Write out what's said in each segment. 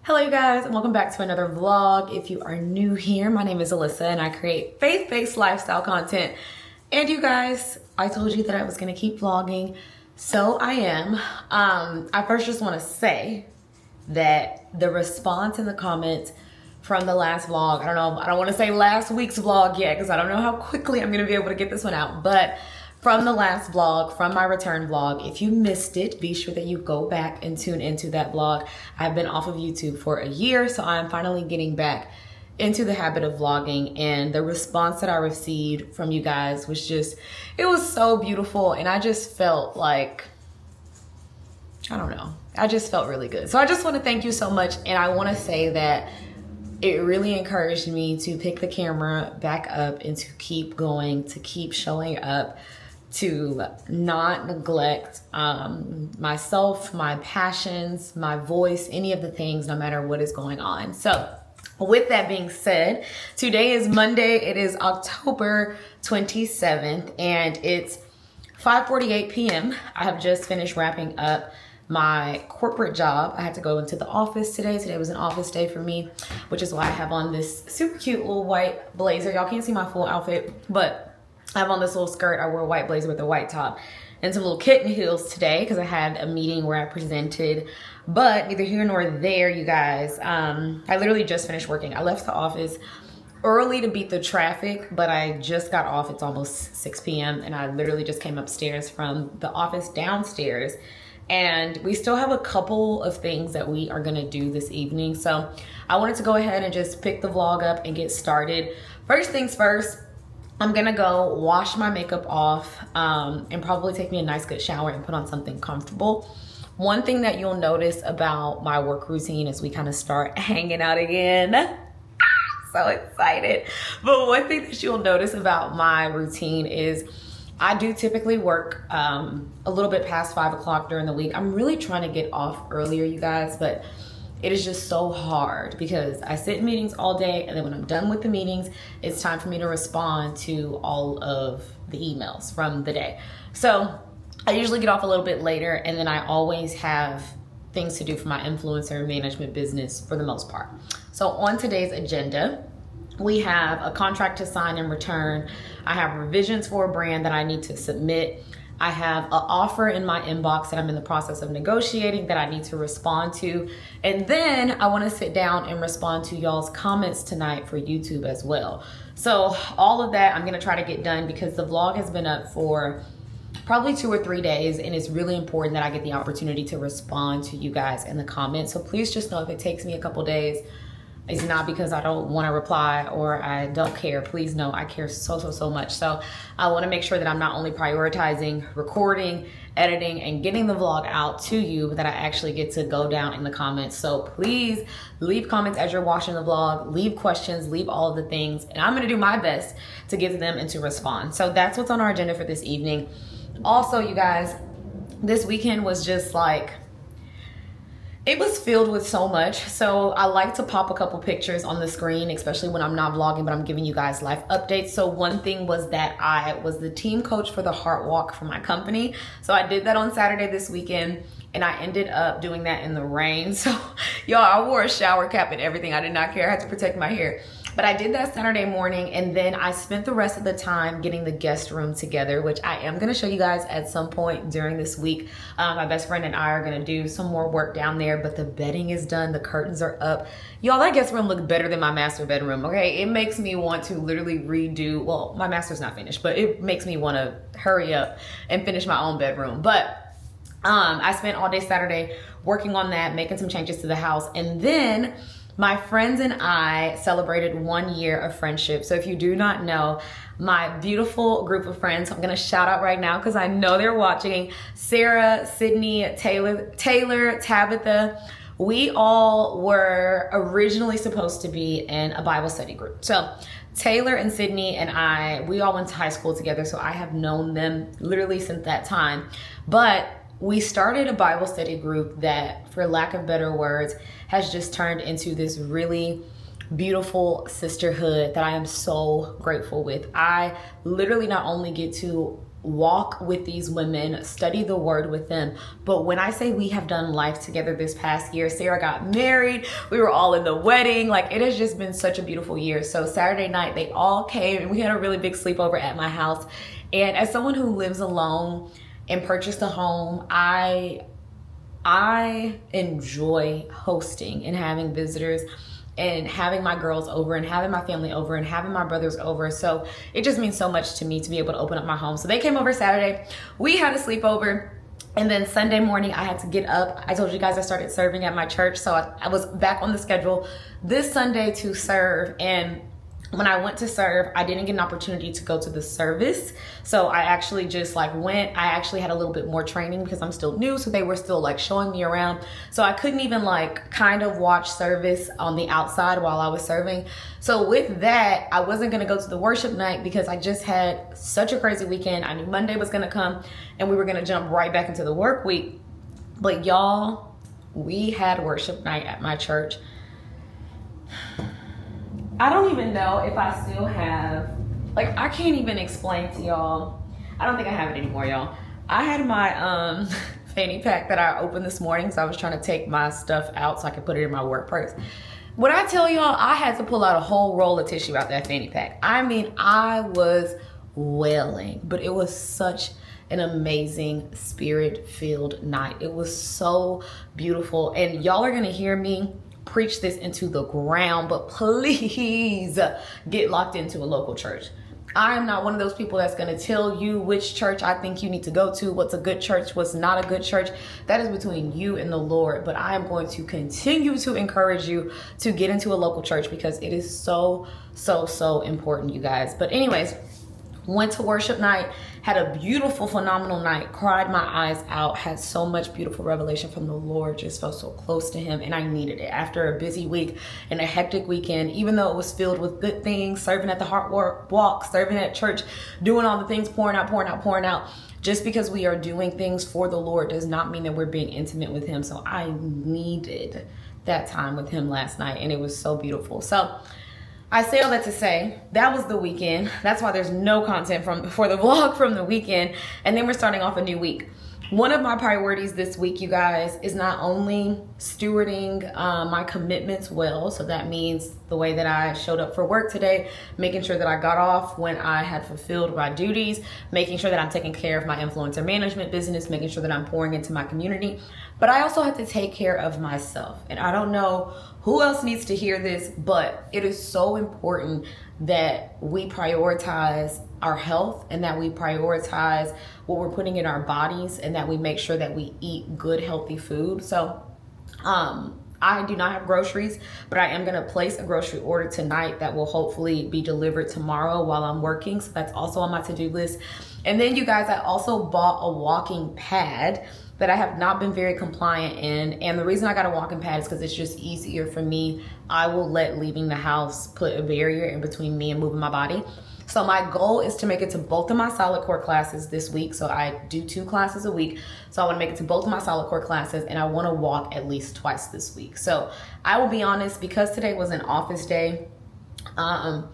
Hello you guys, and welcome back to another vlog. If you are new here, my name is Alyssa and I create faith-based lifestyle content. And you guys, I told you that I was gonna keep vlogging, so I am. I first just wanna say that the response in the comments from the last vlog, I don't wanna say last week's vlog yet because I don't know how quickly I'm gonna be able to get this one out, but from the last vlog, from my return vlog, if you missed it, be sure that you go back and tune into that vlog. I've been off of YouTube for a year, so I'm finally getting back into the habit of vlogging, and the response that I received from you guys was just, it was so beautiful, and I just felt like, I don't know, I just felt really good. So I just want to thank you so much, and I want to say that it really encouraged me to pick the camera back up and to keep going, to keep showing up, to not neglect myself, my passions, my voice, any of the things, no matter what is going on. So with that being said, today is Monday. It is October 27th and it's 5:48 p.m. I have just finished wrapping up my corporate job. I had to go into the office today. Today was an office day for me, which is why I have on this super cute little white blazer. Y'all can't see my full outfit, but I have on this little skirt. I wore a white blazer with a white top and some little kitten heels today because I had a meeting where I presented, but neither here nor there, you guys. I literally just finished working. I left the office early to beat the traffic, but I just got off. It's almost 6 p.m. and I literally just came upstairs from the office downstairs, and we still have a couple of things that we are gonna do this evening. So I wanted to go ahead and just pick the vlog up and get started. First things first, I'm gonna go wash my makeup off and probably take me a nice good shower and put on something comfortable. One thing that you'll notice about my work routine as we kind of start hanging out again, so excited. But one thing that you'll notice about my routine is I do typically work a little bit past 5 o'clock during the week. I'm really trying to get off earlier, you guys, but it is just so hard because I sit in meetings all day, and then when I'm done with the meetings, it's time for me to respond to all of the emails from the day. So I usually get off a little bit later, and then I always have things to do for my influencer management business for the most part. So on today's agenda, we have a contract to sign and return. I have revisions for a brand that I need to submit. I have an offer in my inbox that I'm in the process of negotiating that I need to respond to. And then I want to sit down and respond to y'all's comments tonight for YouTube as well. So all of that I'm going to try to get done because the vlog has been up for probably 2 or 3 days, and it's really important that I get the opportunity to respond to you guys in the comments. So please just know if it takes me a couple days, it's not because I don't want to reply or I don't care. Please know I care so much. So I want to make sure that I'm not only prioritizing recording, editing, and getting the vlog out to you, but that I actually get to go down in the comments. So please leave comments as you're watching the vlog, leave questions, leave all of the things, and I'm going to do my best to get to them and to respond. So that's what's on our agenda for this evening. Also, you guys, this weekend was just like, it was filled with so much. So I like to pop a couple pictures on the screen, especially when I'm not vlogging, but I'm giving you guys life updates. So one thing was that I was the team coach for the Heart Walk for my company. So I did that on Saturday this weekend, and I ended up doing that in the rain. So y'all, I wore a shower cap and everything. I did not care. I had to protect my hair. But I did that Saturday morning, and then I spent the rest of the time getting the guest room together, which I am gonna show you guys at some point during this week. My best friend and I are gonna do some more work down there, but the bedding is done, the curtains are up. Y'all, that guest room looked better than my master bedroom, okay? It makes me want to literally redo, well, my master's not finished, but it makes me wanna hurry up and finish my own bedroom. But I spent all day Saturday working on that, making some changes to the house, and then my friends and I celebrated 1 year of friendship. So if you do not know, my beautiful group of friends, I'm gonna shout out right now because I know they're watching, Sarah, Sydney, Taylor, Tabitha, we all were originally supposed to be in a Bible study group. So Taylor and Sydney and I, we all went to high school together, so I have known them literally since that time. But we started a Bible study group that, for lack of better words, has just turned into this really beautiful sisterhood that I am so grateful with. I literally not only get to walk with these women, study the word with them. But when I say we have done life together this past year, Sarah got married, we were all in the wedding, like it has just been such a beautiful year. So Saturday night they all came and we had a really big sleepover at my house. And as someone who lives alone and purchased a home, I enjoy hosting and having visitors and having my girls over and having my family over and having my brothers over. So it just means so much to me to be able to open up my home. So they came over Saturday, we had a sleepover, and then Sunday morning I had to get up. I told you guys I started serving at my church, so I was back on the schedule this Sunday to serve. And when I went to serve, I didn't get an opportunity to go to the service. So I actually just went. I actually had a little bit more training because I'm still new. So they were still showing me around. So I couldn't even kind of watch service on the outside while I was serving. So with that, I wasn't going to go to the worship night because I just had such a crazy weekend. I knew Monday was going to come and we were going to jump right back into the work week. But y'all, we had worship night at my church. I don't even know if I still have, I can't even explain to y'all. I don't think I have it anymore, y'all. I had my fanny pack that I opened this morning, so I was trying to take my stuff out so I could put it in my work purse. When I tell y'all, I had to pull out a whole roll of tissue out that fanny pack. I mean, I was wailing, but it was such an amazing spirit-filled night. It was so beautiful, and y'all are gonna hear me preach this into the ground, but please get locked into a local church. I am not one of those people that's going to tell you which church I think you need to go to, what's a good church, what's not a good church. That is between you and the Lord. But I am going to continue to encourage you to get into a local church because it is so, so, so important, you guys. But anyways, went to worship night, had a beautiful, phenomenal night, cried my eyes out, had so much beautiful revelation from the Lord, just felt so close to him, and I needed it. After a busy week and a hectic weekend, even though it was filled with good things, serving at the Heart Walk, serving at church, doing all the things, pouring out, just because we are doing things for the Lord does not mean that we're being intimate with him. So I needed that time with him last night, and it was so beautiful. So I say all that to say, that was the weekend. That's why there's no content for the vlog from the weekend. And then we're starting off a new week. One of my priorities this week, you guys, is not only stewarding my commitments well. So that means the way that I showed up for work today, making sure that I got off when I had fulfilled my duties, making sure that I'm taking care of my influencer management business, making sure that I'm pouring into my community. But I also have to take care of myself. And I don't know who else needs to hear this, but it is so important that we prioritize our health and that we prioritize what we're putting in our bodies and that we make sure that we eat good, healthy food. So I do not have groceries, but I am going to place a grocery order tonight that will hopefully be delivered tomorrow while I'm working. So that's also on my to-do list. And then you guys, I also bought a walking pad that I have not been very compliant in. And the reason I got a walking pad is because it's just easier for me. I will let leaving the house put a barrier in between me and moving my body. So my goal is to make it to both of my solid core classes this week. So I do 2 classes a week. So I want to make it to both of my solid core classes, and I want to walk at least twice this week. So I will be honest, because today was an office day, and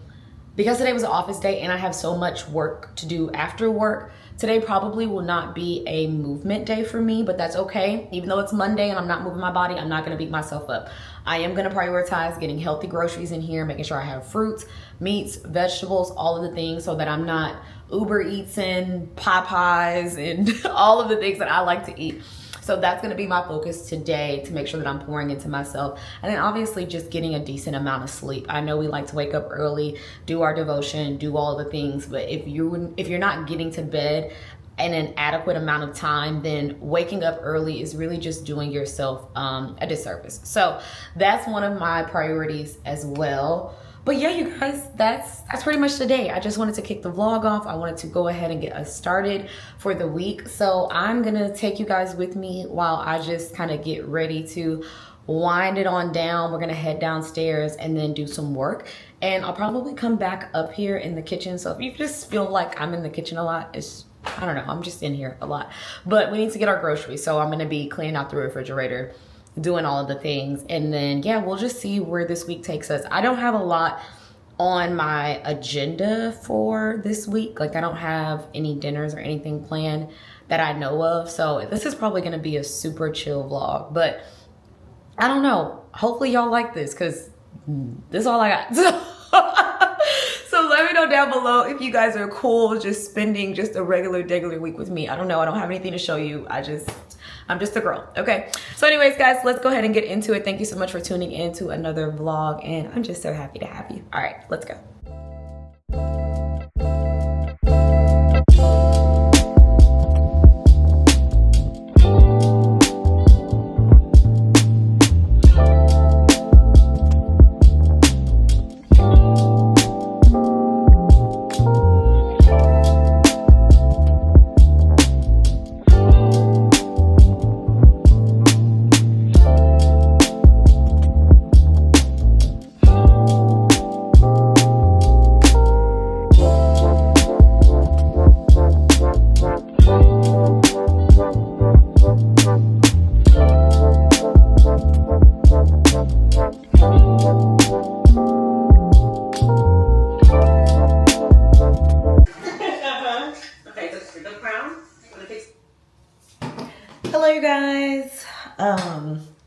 I have so much work to do after work, today probably will not be a movement day for me, but that's okay. Even though it's Monday and I'm not moving my body, I'm not going to beat myself up. I am going to prioritize getting healthy groceries in here, making sure I have fruits, meats, vegetables, all of the things, so that I'm not Uber Eatsing, Popeyes, and all of the things that I like to eat. So that's going to be my focus today, to make sure that I'm pouring into myself. And then obviously just getting a decent amount of sleep. I know we like to wake up early, do our devotion, do all the things, but if you're not getting to bed in an adequate amount of time, then waking up early is really just doing yourself a disservice. So that's one of my priorities as well. But yeah, you guys, that's pretty much the day. I just wanted to kick the vlog off. I wanted to go ahead and get us started for the week. So I'm gonna take you guys with me while I just kind of get ready to wind it on down. We're gonna head downstairs and then do some work. And I'll probably come back up here in the kitchen. So if you just feel like I'm in the kitchen a lot, I don't know, I'm just in here a lot. But we need to get our groceries. So I'm gonna be cleaning out the refrigerator, doing all of the things, and then yeah, we'll just see where this week takes us. I don't have a lot on my agenda for this week. Like I don't have any dinners or anything planned that I know of. So this is probably going to be a super chill vlog, but I don't know. Hopefully y'all like this because this is all I got. So let me know down below if you guys are cool just spending just a regular week with me. I don't know. I don't have anything to show you. I'm just a girl. Okay. So anyways, guys, let's go ahead and get into it. Thank you so much for tuning in to another vlog. And I'm just so happy to have you. All right, let's go. Hello, you guys.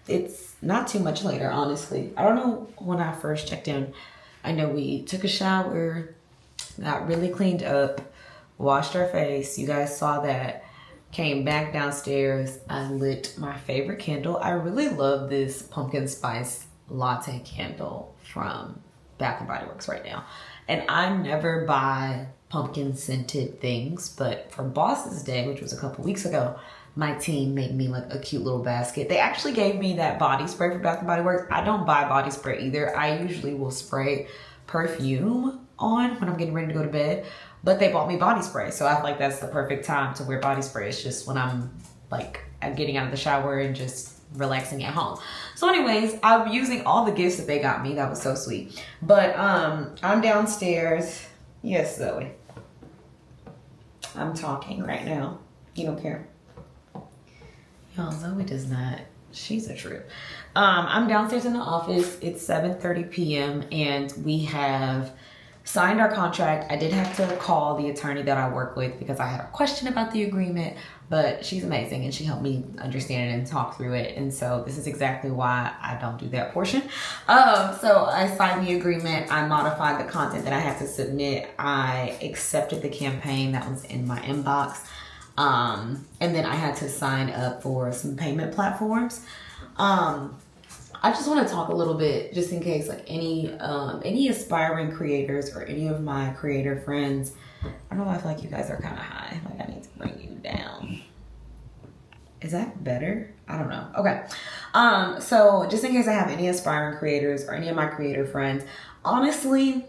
It's not too much later, honestly. I don't know when I first checked in. I know we took a shower, got really cleaned up, washed our face. You guys saw that. Came back downstairs. I lit my favorite candle. I really love this pumpkin spice latte candle from Bath & Body Works right now. And I never buy pumpkin scented things, but for Boss's Day, which was a couple weeks ago, my team made me like a cute little basket. They actually gave me that body spray for Bath & Body Works. I don't buy body spray either. I usually will spray perfume on when I'm getting ready to go to bed, but they bought me body spray. So I feel like that's the perfect time to wear body spray. It's just when I'm getting out of the shower and just relaxing at home. So anyways, I'm using all the gifts that they got me. That was so sweet. But I'm downstairs. Yes, Zoe. I'm talking right now. You don't care. Y'all, Zoe does not. She's a trip. I'm downstairs in the office. It's 7:30 p.m. and we have signed our contract. I did have to call the attorney that I work with because I had a question about the agreement, but she's amazing and she helped me understand it and talk through it. And so this is exactly why I don't do that portion. So I signed the agreement. I modified the content that I had to submit. I accepted the campaign that was in my inbox. And then I had to sign up for some payment platforms. I just want to talk a little bit just in case like any aspiring creators or any of my creator friends. I don't know, I feel like you guys are kind of high. Like I need to bring you down. Is that better? I don't know. Okay. So just in case I have any aspiring creators or any of my creator friends, honestly,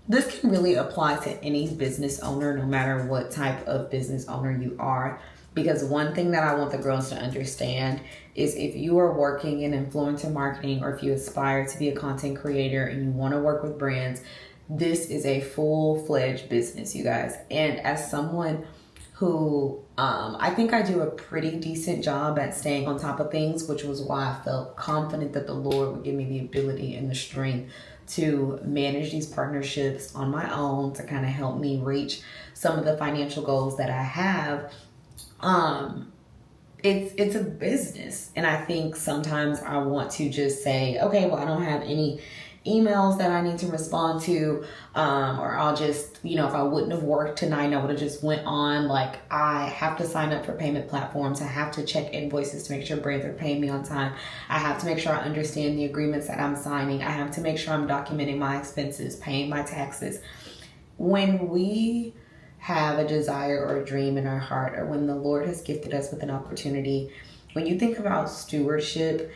this can really apply to any business owner, no matter what type of business owner you are. Because one thing that I want the girls to understand is if you are working in influencer marketing or if you aspire to be a content creator and you want to work with brands, this is a full-fledged business, you guys. And as someone who I think I do a pretty decent job at staying on top of things, which was why I felt confident that the Lord would give me the ability and the strength to manage these partnerships on my own to kind of help me reach some of the financial goals that I have. It's a business. And I think sometimes I want to just say, okay, well, I don't have any emails that I need to respond to, or I'll just, if I wouldn't have worked tonight, I would have just went on. Like I have to sign up for payment platforms. I have to check invoices to make sure brands are paying me on time. I have to make sure I understand the agreements that I'm signing. I have to make sure I'm documenting my expenses, paying my taxes. When we have a desire or a dream in our heart, or when the Lord has gifted us with an opportunity, when you think about stewardship,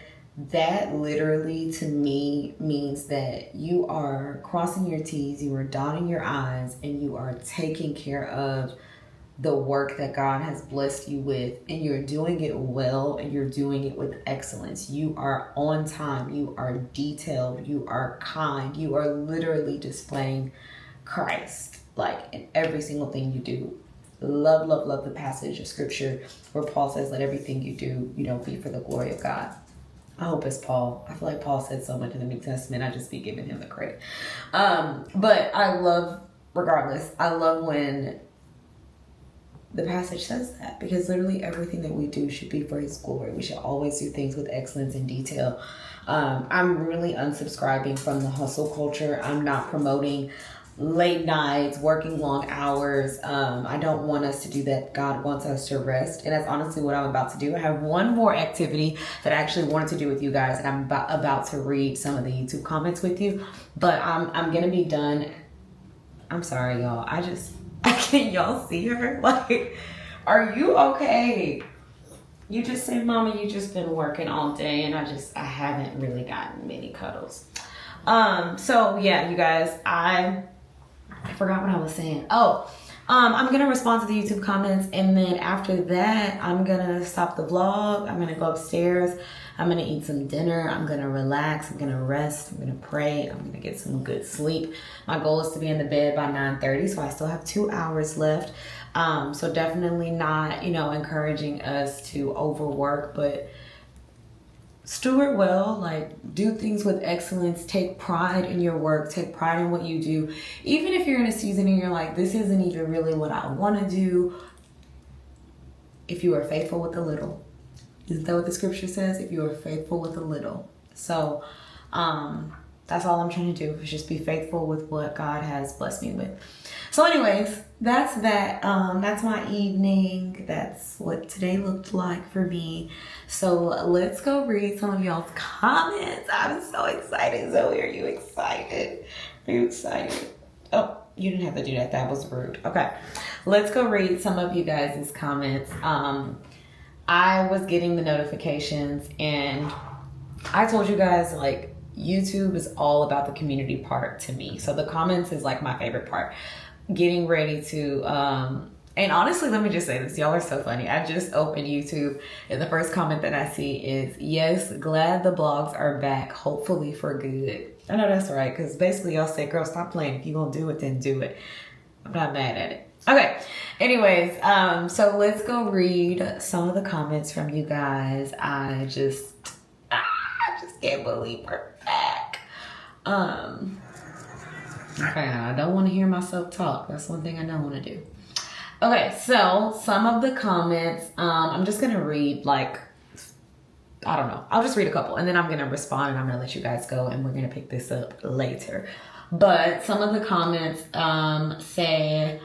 that literally to me means that you are crossing your T's, you are dotting your I's, and you are taking care of the work that God has blessed you with, and you're doing it well, and you're doing it with excellence. You are on time, you are detailed, you are kind, you are literally displaying Christ, like in every single thing you do. Love, love, love the passage of scripture where Paul says, let everything you do, be for the glory of God. I hope it's Paul. I feel like Paul said so much in the New Testament. I just be giving him the credit. But I love, regardless, I love when the passage says that, because literally everything that we do should be for his glory. We should always do things with excellence and detail. I'm really unsubscribing from the hustle culture. I'm not promoting late nights, working long hours. I don't want us to do that. God wants us to rest. And that's honestly what I'm about to do. I have one more activity that I actually wanted to do with you guys, and I'm about to read some of the YouTube comments with you. But I'm going to be done. I'm sorry, y'all. Can y'all see her? Like, are you okay? You just said, Mama, you just been working all day, and I haven't really gotten many cuddles. So yeah, you guys, I forgot what I was saying. I'm gonna respond to the YouTube comments, and then after that, I'm gonna stop the vlog. I'm gonna go upstairs. I'm gonna eat some dinner. I'm gonna relax. I'm gonna rest. I'm gonna pray. I'm gonna get some good sleep. My goal is to be in the bed by 9:30, so I still have 2 hours left. So definitely not, encouraging us to overwork, but steward well, like do things with excellence, take pride in your work, take pride in what you do. Even if you're in a season and you're like, this isn't even really what I want to do. If you are faithful with a little, isn't that what the scripture says? If you are faithful with a little. So, that's all I'm trying to do, is just be faithful with what God has blessed me with. So anyways, that's that. That's my evening. That's what today looked like for me. So let's go read some of y'all's comments. I'm so excited. Zoe, are you excited? Are you excited? Oh, you didn't have to do that. That was rude. Okay. Let's go read some of you guys' comments. I was getting the notifications, and I told you guys, like, YouTube is all about the community part to me. So the comments is like my favorite part. Getting ready to, and honestly, let me just say this. Y'all are so funny. I just opened YouTube, and the first comment that I see is, yes, glad the blogs are back, hopefully for good. I know that's right, because basically y'all say, girl, stop playing. If you're going to do it, then do it. I'm not mad at it. Okay. Anyways, so let's go read some of the comments from you guys. I just can't believe we're back. Okay, I don't want to hear myself talk. That's one thing I don't want to do. Okay, so some of the comments, I'm just going to read, like, I don't know. I'll just read a couple, and then I'm going to respond, and I'm going to let you guys go, and we're going to pick this up later. But some of the comments say,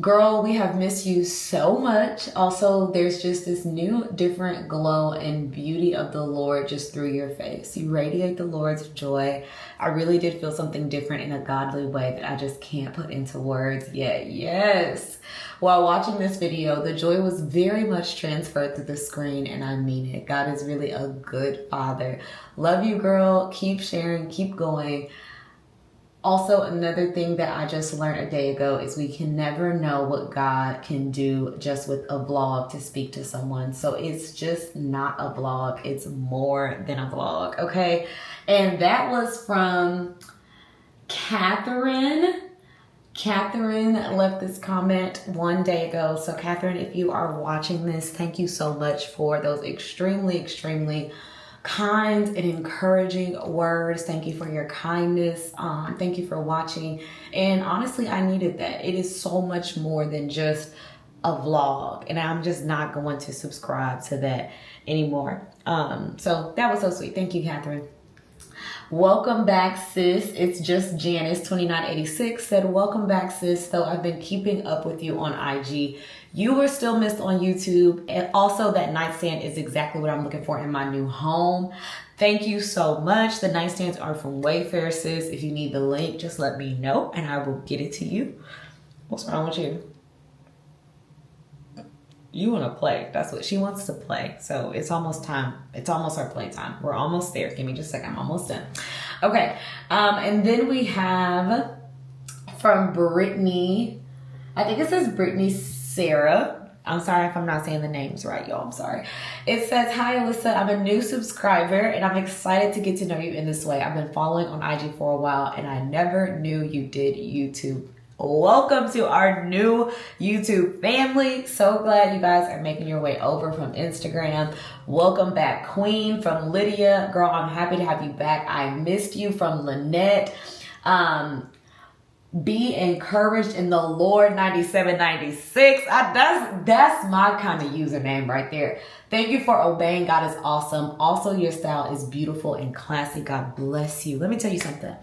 girl, we have missed you so much. Also, there's just this new, different glow and beauty of the Lord just through your face. You radiate the Lord's joy. I really did feel something different in a godly way that I just can't put into words yet. Yes. While watching this video, the joy was very much transferred through the screen, and I mean it. God is really a good father. Love you, girl. Keep sharing. Keep going. Also, another thing that I just learned a day ago is we can never know what God can do just with a vlog to speak to someone. So it's just not a vlog. It's more than a vlog, okay? And that was from Catherine. Catherine left this comment one day ago. So Catherine, if you are watching this, thank you so much for those extremely, extremely kind and encouraging words. Thank you for your kindness. Thank you for watching. And honestly, I needed that. It is so much more than just a vlog, and I'm just not going to subscribe to that anymore. So that was so sweet. Thank you, Catherine. Welcome back, sis. It's just Janice 2986 said, welcome back, sis. So I've been keeping up with you on IG. You were still missed on YouTube. And also that nightstand is exactly what I'm looking for in my new home. Thank you so much. The nightstands are from Wayfair, sis. If you need the link, just let me know and I will get it to you. What's wrong with you? You want to play. That's what she wants to play. So it's almost time. It's almost our play time. We're almost there. Give me just a second. I'm almost done. Okay. And then we have from Brittany. I think it says Brittany Sarah. I'm sorry if I'm not saying the names right, y'all. I'm sorry. It says, hi, Alyssa. I'm a new subscriber and I'm excited to get to know you in this way. I've been following on IG for a while and I never knew you did YouTube Welcome to our new YouTube family. So glad you guys are making your way over from Instagram. Welcome back, Queen from Lydia. Girl, I'm happy to have you back. I missed you from Lynette. Be encouraged in the Lord 9796. That's my kind of username right there. Thank you for obeying. God is awesome. Also, your style is beautiful and classy. God bless you. Let me tell you something.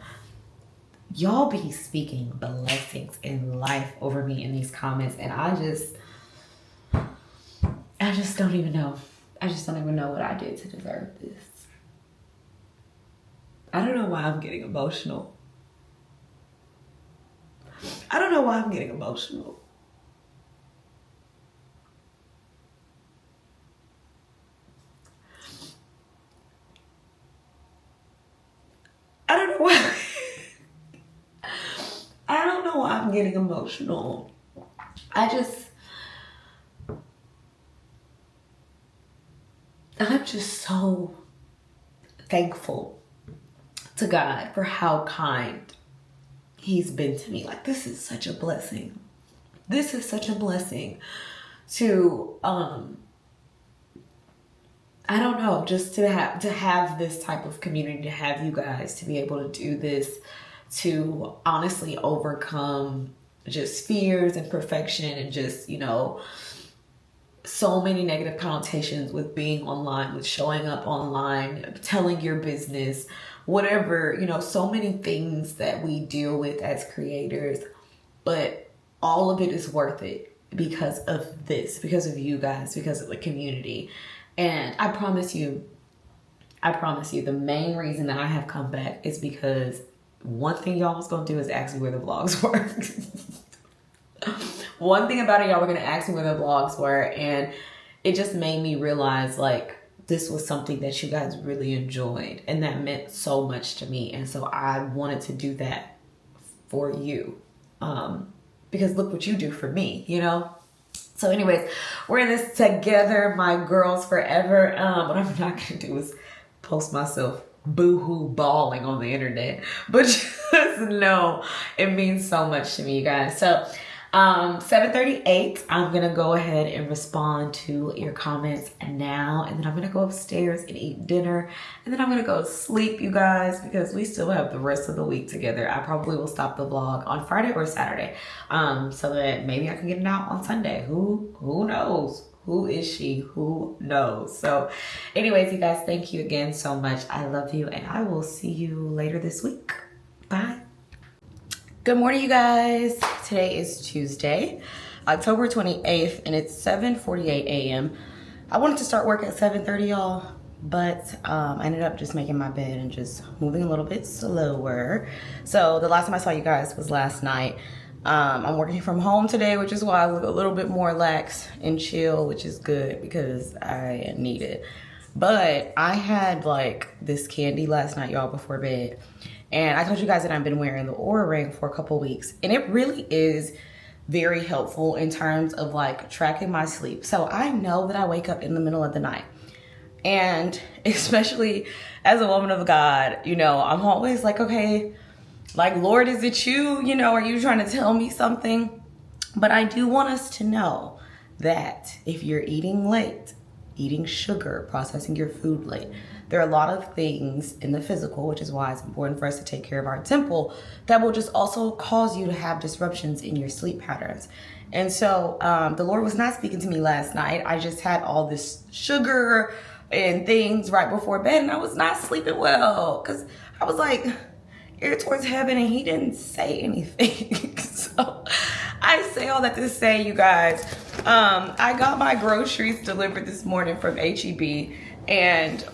Y'all be speaking blessings in life over me in these comments, and I just don't even know. I just don't even know what I did to deserve this. I don't know why I'm getting emotional. I don't know why I'm getting emotional. I don't know why. I don't know why I'm getting emotional. I'm just so thankful to God for how kind He's been to me. Like, this is such a blessing. This is such a blessing to, I don't know, just to have this type of community, to have you guys, to be able to do this, to honestly overcome just fears and perfection and just, so many negative connotations with being online, with showing up online, telling your business, whatever, so many things that we deal with as creators, but all of it is worth it because of this, because of you guys, because of the community. And I promise you, the main reason that I have come back is because one thing y'all was gonna do is ask me where the vlogs were. One thing about it, y'all were gonna ask me where the vlogs were, and it just made me realize, like, this was something that you guys really enjoyed, and that meant so much to me. And so I wanted to do that for you, because look what you do for me, So anyways, we're in this together, my girls forever. What I'm not gonna do is post myself boo-hoo bawling on the internet, but just know it means so much to me, you guys. So 7:38, I'm gonna go ahead and respond to your comments now, and then I'm gonna go upstairs and eat dinner, and then I'm gonna go sleep, you guys, because we still have the rest of the week together. I probably will stop the vlog on Friday or Saturday, so that maybe I can get it out on Sunday. Who knows? Who is she? Who knows? So anyways, you guys, thank you again so much. I love you, and I will see you later this week. Bye. Good morning, you guys. Today is Tuesday, October 28th, and it's 7:48 a.m. I wanted to start work at 7:30, y'all, but I ended up just making my bed and just moving a little bit slower. So the last time I saw you guys was last night. I'm working from home today, which is why I look a little bit more lax and chill, which is good because I need it. But I had like this candy last night, y'all, before bed. And I told you guys that I've been wearing the Aura Ring for a couple weeks, and it really is very helpful in terms of like tracking my sleep. So I know that I wake up in the middle of the night, and especially as a woman of God, I'm always like, okay, like, Lord, is it you? Are you trying to tell me something? But I do want us to know that if you're eating late, eating sugar, processing your food late, there are a lot of things in the physical, which is why it's important for us to take care of our temple, that will just also cause you to have disruptions in your sleep patterns. And so the Lord was not speaking to me last night. I just had all this sugar and things right before bed, and I was not sleeping well because I was like ear towards heaven, and He didn't say anything. So I say all that to say, you guys, I got my groceries delivered this morning from HEB. And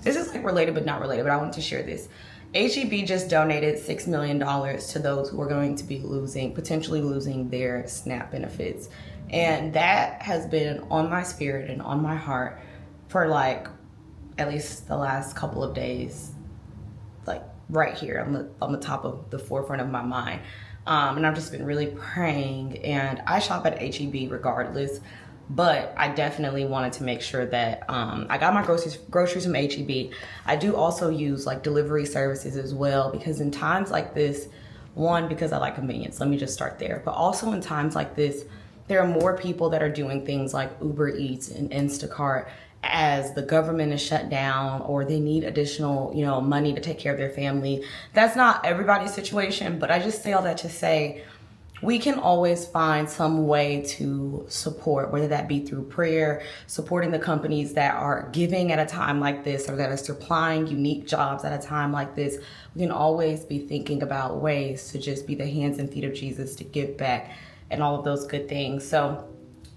this is like related but not related, but I wanted to share this. HEB just donated $6 million to those who are going to be potentially losing their SNAP benefits. And that has been on my spirit and on my heart for like at least the last couple of days, like right here on the top of the forefront of my mind. And I've just been really praying, and I shop at HEB regardless. But I definitely wanted to make sure that I got my groceries from HEB. I do also use like delivery services as well, because in times like this One, because I like convenience. Let me just start there. But also in times like this, there are more people that are doing things like Uber Eats and Instacart as the government is shut down or they need additional, money to take care of their family. That's not everybody's situation, but I just say all that to say we can always find some way to support, whether that be through prayer, supporting the companies that are giving at a time like this or that are supplying unique jobs at a time like this. We can always be thinking about ways to just be the hands and feet of Jesus, to give back and all of those good things. So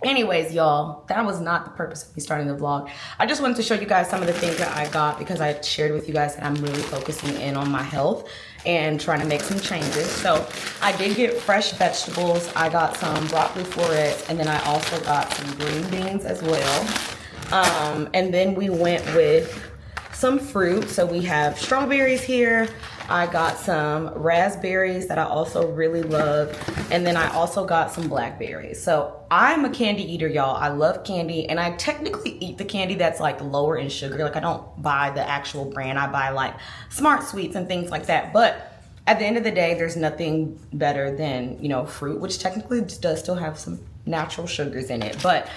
anyways, y'all, that was not the purpose of me starting the vlog. I just wanted to show you guys some of the things that I got because I shared with you guys that I'm really focusing in on my health and trying to make some changes. So I did get fresh vegetables. I got some broccoli florets, and then I also got some green beans as well. And then we went with some fruit. So we have strawberries here. I got some raspberries that I also really love. And then I also got some blackberries. So I'm a candy eater, y'all. I love candy, and I technically eat the candy that's like lower in sugar. Like I don't buy the actual brand. I buy like Smart Sweets and things like that. But at the end of the day, there's nothing better than, fruit, which technically does still have some natural sugars in it. But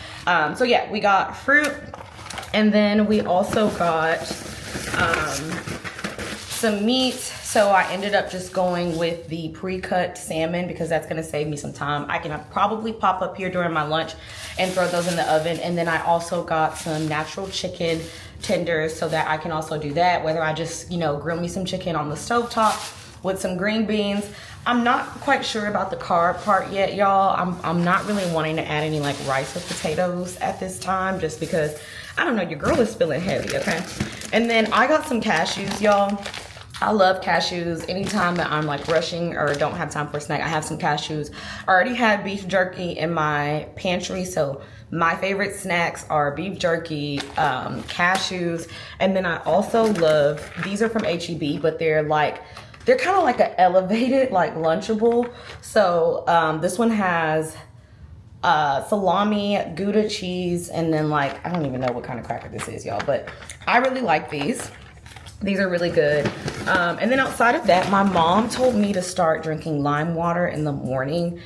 so yeah, we got fruit, and then we also got some meat. So I ended up just going with the pre-cut salmon because that's gonna save me some time. I can probably pop up here during my lunch and throw those in the oven. And then I also got some natural chicken tenders so that I can also do that, whether I just, grill me some chicken on the stovetop with some green beans. I'm not quite sure about the carb part yet, y'all. I'm not really wanting to add any like rice or potatoes at this time just because, I don't know, your girl is feeling heavy, okay? And then I got some cashews, y'all. I love cashews. Anytime that I'm like rushing or don't have time for a snack, I have some cashews. I already had beef jerky in my pantry, so my favorite snacks are beef jerky, cashews, and then I also love, these are from HEB, but they're kind of like an elevated, like Lunchable. So this one has salami, Gouda cheese, and then like, I don't even know what kind of cracker this is, y'all, but I really like these. These are really good. And then outside of that, my mom told me to start drinking lime water in the morning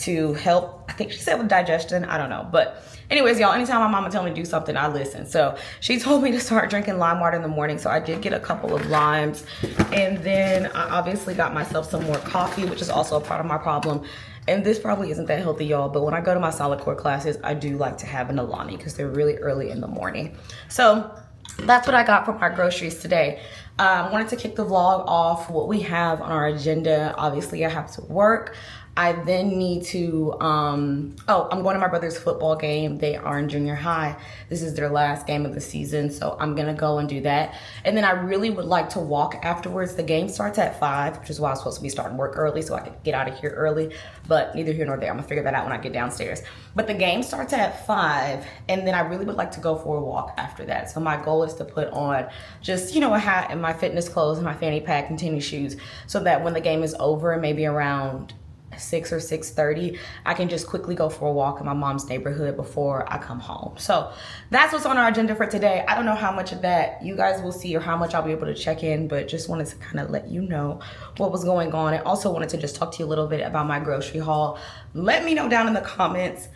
to help, I think she said with digestion, I don't know. But anyways, y'all, anytime my mama tell me to do something, I listen. So she told me to start drinking lime water in the morning. So I did get a couple of limes. And then I obviously got myself some more coffee, which is also a part of my problem. And this probably isn't that healthy, y'all, but when I go to my solid core classes, I do like to have an Alani because they're really early in the morning. So that's what I got from our groceries today. Wanted to kick the vlog off what we have on our agenda. Obviously, I have to work. I then need to, I'm going to my brother's football game. They are in junior high. This is their last game of the season, so I'm gonna go and do that. And then I really would like to walk afterwards. The game starts at 5, which is why I'm supposed to be starting work early so I can get out of here early, but neither here nor there. I'm gonna figure that out when I get downstairs. But the game starts at 5, and then I really would like to go for a walk after that. So my goal is to put on just, a hat and my fitness clothes and my fanny pack and tennis shoes so that when the game is over, maybe around 6 or 6:30, I can just quickly go for a walk in my mom's neighborhood before I come home. So that's what's on our agenda for today. I don't know how much of that you guys will see or how much I'll be able to check in, but just wanted to kind of let you know what was going on. I also wanted to just talk to you a little bit about my grocery haul. Let me know down in the comments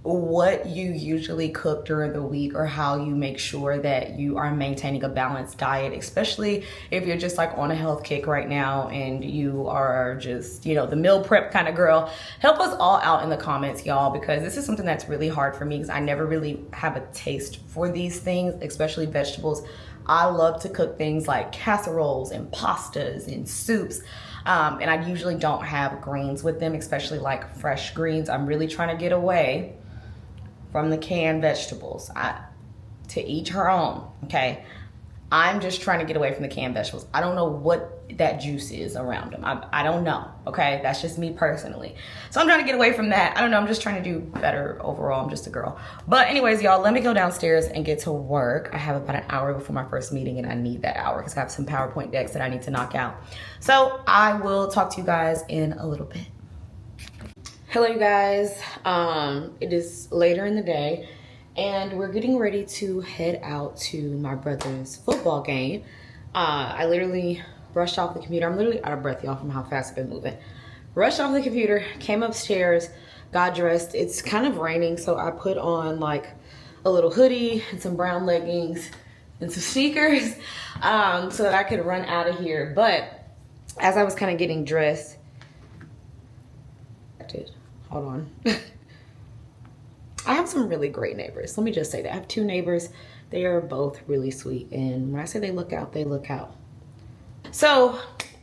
what you usually cook during the week or how you make sure that you are maintaining a balanced diet, especially if you're just like on a health kick right now and you are just, the meal prep kind of girl. Help us all out in the comments, y'all, because this is something that's really hard for me because I never really have a taste for these things, especially vegetables. I love to cook things like casseroles and pastas and soups. And I usually don't have greens with them, especially like fresh greens. I'm really trying to get away from the canned vegetables. To each her own, okay? I'm just trying to get away from the canned vegetables. I don't know what that juice is around them. I don't know, okay? That's just me personally. So I'm trying to get away from that. I don't know, I'm just trying to do better overall. I'm just a girl. But anyways, y'all, let me go downstairs and get to work. I have about an hour before my first meeting and I need that hour because I have some PowerPoint decks that I need to knock out. So I will talk to you guys in a little bit. Hello, you guys. It is later in the day and we're getting ready to head out to my brother's football game. I literally Rushed off the computer. I'm literally out of breath, y'all, from how fast I've been moving. Rushed off the computer, came upstairs, got dressed. It's kind of raining, so I put on like a little hoodie and some brown leggings and some sneakers so that I could run out of here. But as I was kind of getting dressed, hold on. I have some really great neighbors. Let me just say that. I have 2 neighbors. They are both really sweet. And when I say they look out, they look out. So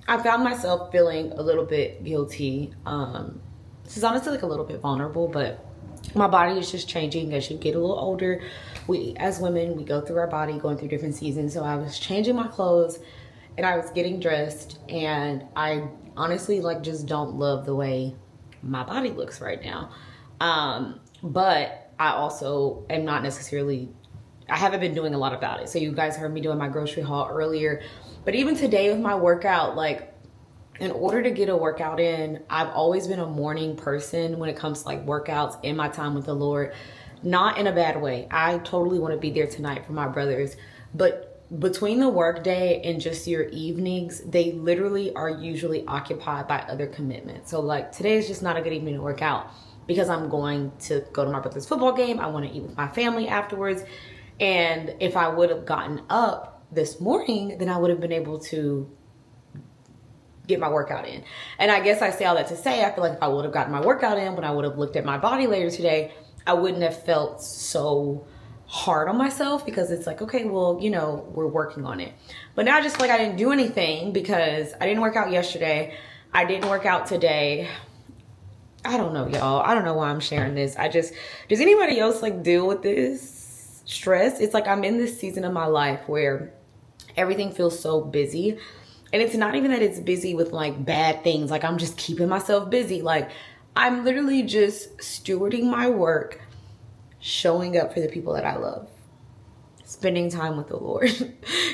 I found myself feeling a little bit guilty. This is honestly like a little bit vulnerable, but my body is just changing as you get a little older. We, as women, we go through our body, going through different seasons. So I was changing my clothes and I was getting dressed, and I honestly like just don't love the way my body looks right now. But I also am not necessarily, I haven't been doing a lot about it. So you guys heard me doing my grocery haul earlier, but even today with my workout, like in order to get a workout in, I've always been a morning person when it comes to like workouts in my time with the Lord, not in a bad way. I totally want to be there tonight for my brothers, but between the work day and just your evenings, they literally are usually occupied by other commitments. So like today is just not a good evening to work out because I'm going to go to my brother's football game. I want to eat with my family afterwards. And if I would have gotten up this morning, then I would have been able to get my workout in. And I guess I say all that to say, I feel like if I would have gotten my workout in, when I would have looked at my body later today, I wouldn't have felt so hard on myself, because it's like, okay, well, you know, we're working on it. But now I just feel like I didn't do anything because I didn't work out yesterday. I didn't work out today. I don't know, y'all. I don't know why I'm sharing this. Does anybody else like deal with this stress? It's like I'm in this season of my life where everything feels so busy. And it's not even that it's busy with like bad things. Like I'm just keeping myself busy. Like I'm literally just stewarding my work, showing up for the people that I love, spending time with the Lord.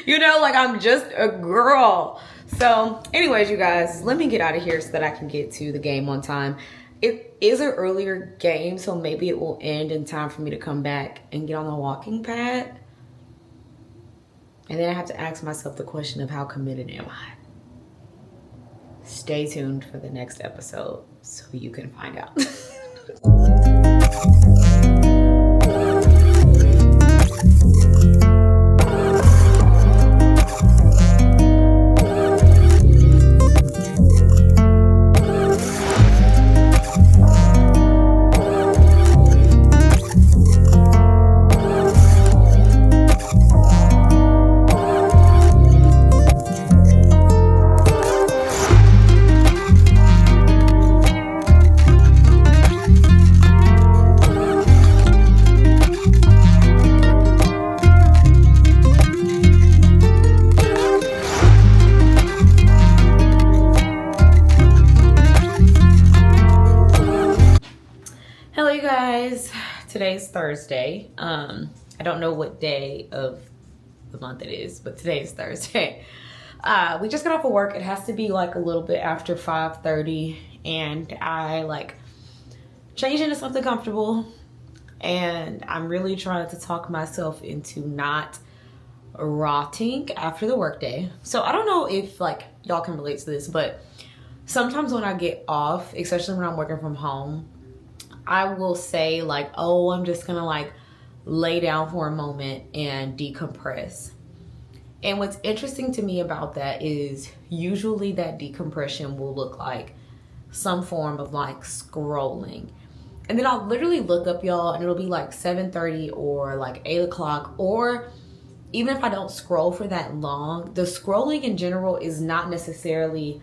You know, like I'm just a girl. So anyways, you guys, let me get out of here so that I can get to the game on time. It is an earlier game, so maybe it will end in time for me to come back and get on the walking pad. And then I have to ask myself the question of how committed am I? Stay tuned for the next episode so you can find out. Today's Thursday. I don't know what day of the month it is, but today's Thursday. We just got off of work. It has to be like a little bit after 5:30, and I like changed into something comfortable, and I'm really trying to talk myself into not rotting after the workday. So I don't know if like y'all can relate to this, but sometimes when I get off, especially when I'm working from home, I will say like, oh, I'm just gonna like lay down for a moment and decompress. And what's interesting to me about that is usually that decompression will look like some form of like scrolling. And then I'll literally look up, y'all, and it'll be like 7:30 or like 8 o'clock. Or even if I don't scroll for that long, the scrolling in general is not necessarily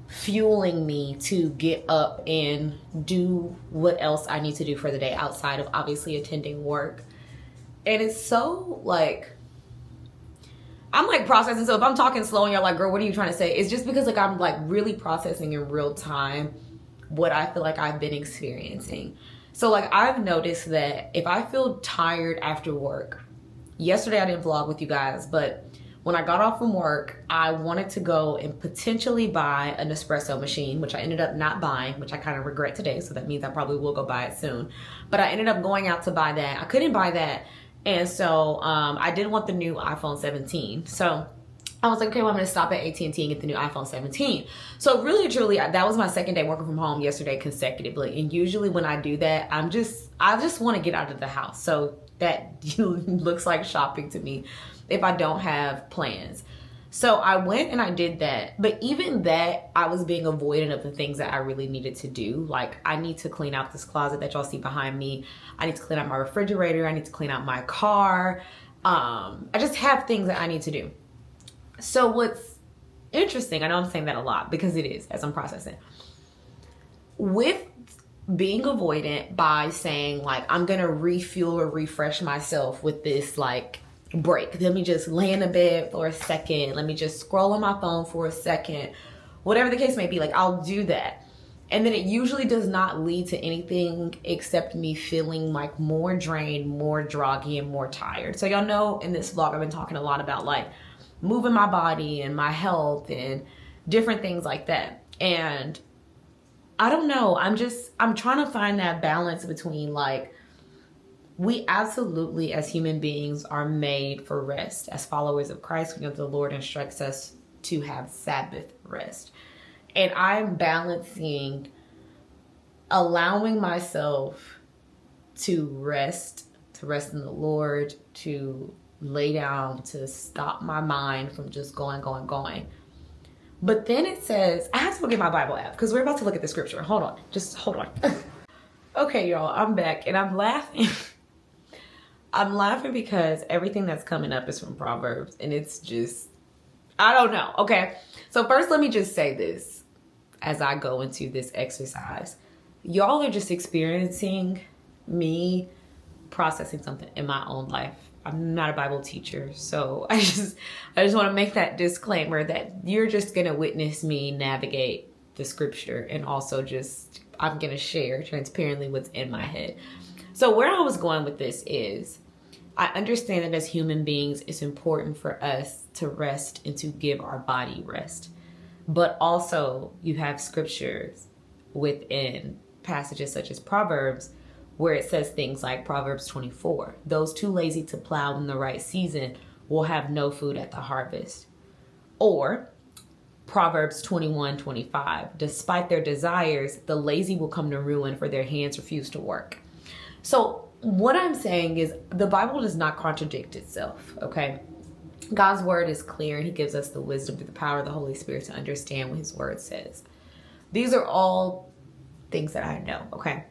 fueling me to get up and do what else I need to do for the day outside of obviously attending work. And it's so like, I'm like processing. So if I'm talking slow and you're like, girl, what are you trying to say? It's just because like I'm like really processing in real time what I feel like I've been experiencing. So like I've noticed that if I feel tired after work, yesterday I didn't vlog with you guys, but when I got off from work, I wanted to go and potentially buy an espresso machine, which I ended up not buying, which I kind of regret today. So that means I probably will go buy it soon. But I ended up going out to buy that. I couldn't buy that. And so I did want the new iPhone 17. So I was like, okay, well, I'm going to stop at AT&T and get the new iPhone 17. So really, truly, that was my second day working from home yesterday consecutively. And usually when I do that, I just want to get out of the house. So that looks like shopping to me if I don't have plans. So I went and I did that. But even that, I was being avoidant of the things that I really needed to do. Like, I need to clean out this closet that y'all see behind me. I need to clean out my refrigerator. I need to clean out my car. I just have things that I need to do. So what's interesting, I know I'm saying that a lot because it is as I'm processing. With being avoidant by saying like, I'm going to refuel or refresh myself with this like break. Let me just lay in the bed for a second. Let me just scroll on my phone for a second. Whatever the case may be, like I'll do that. And then it usually does not lead to anything except me feeling like more drained, more groggy, and more tired. So y'all know in this vlog, I've been talking a lot about like moving my body and my health and different things like that. And I don't know, I'm trying to find that balance between like, we absolutely as human beings are made for rest. As followers of Christ, we know the Lord instructs us to have Sabbath rest. And I'm balancing allowing myself to rest in the Lord, to lay down, to stop my mind from just going. But then it says, I have to look at my Bible app because we're about to look at the scripture. Hold on. Okay, y'all, I'm back and I'm laughing. I'm laughing because everything that's coming up is from Proverbs and it's just, I don't know. Okay. So first, let me just say this as I go into this exercise. Y'all are just experiencing me processing something in my own life. I'm not a Bible teacher, so I just want to make that disclaimer that you're just going to witness me navigate the scripture, and also just I'm going to share transparently what's in my head. So where I was going with this is I understand that as human beings, it's important for us to rest and to give our body rest. But also you have scriptures within passages such as Proverbs where it says things like Proverbs 24, those too lazy to plow in the right season will have no food at the harvest. Or Proverbs 21:25, despite their desires, the lazy will come to ruin for their hands refuse to work. So what I'm saying is the Bible does not contradict itself, okay? God's word is clear and he gives us the wisdom through the power of the Holy Spirit to understand what his word says. These are all things that I know, okay?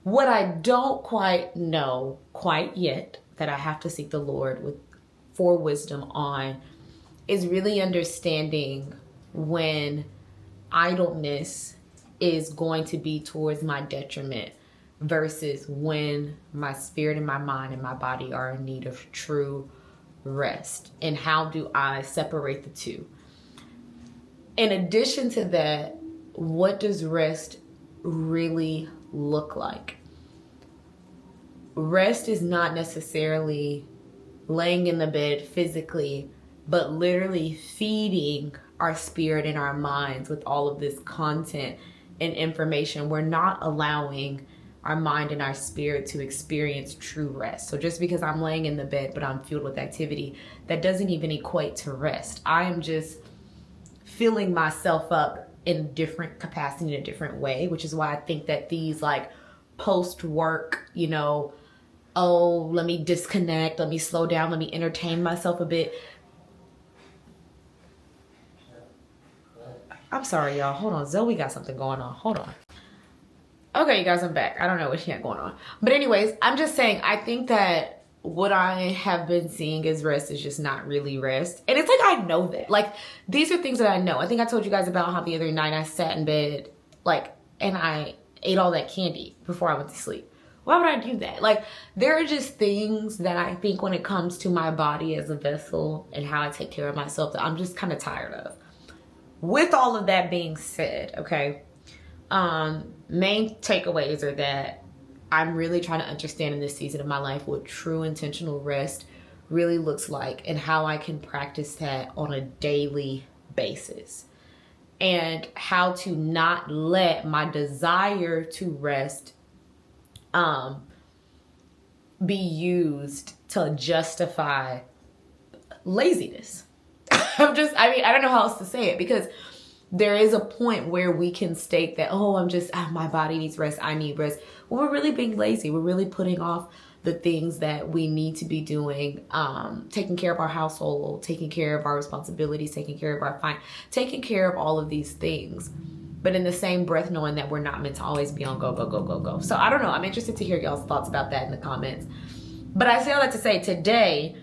What I don't quite know quite yet that I have to seek the Lord for wisdom on is really understanding when idleness is going to be towards my detriment versus when my spirit and my mind and my body are in need of true rest. And how do I separate the two? In addition to that, what does rest really look like? Rest is not necessarily laying in the bed physically, but literally feeding our spirit and our minds with all of this content and information. We're not allowing our mind and our spirit to experience true rest. So just because I'm laying in the bed, but I'm filled with activity, that doesn't even equate to rest. I am just filling myself up in a different capacity, in a different way, which is why I think that these like post-work, oh, let me disconnect, let me slow down, let me entertain myself a bit. I'm sorry, y'all. Hold on. Zoe got something going on. Hold on. Okay, you guys, I'm back. I don't know what she had going on. But anyways, I'm just saying, I think that what I have been seeing as rest is just not really rest. And it's like, I know that. Like, these are things that I know. I think I told you guys about how the other night I sat in bed, and I ate all that candy before I went to sleep. Why would I do that? Like, there are just things that I think when it comes to my body as a vessel and how I take care of myself that I'm just kind of tired of. With all of that being said, okay, main takeaways are that I'm really trying to understand in this season of my life what true intentional rest really looks like and how I can practice that on a daily basis, and how to not let my desire to rest be used to justify laziness. I don't know how else to say it, because there is a point where we can state that, oh, my body needs rest, I need rest. Well, we're really being lazy. We're really putting off the things that we need to be doing, taking care of our household, taking care of our responsibilities, taking care of all of these things. But in the same breath, knowing that we're not meant to always be on go, go, go, go, go. So I don't know. I'm interested to hear y'all's thoughts about that in the comments. But I say all that to say, today,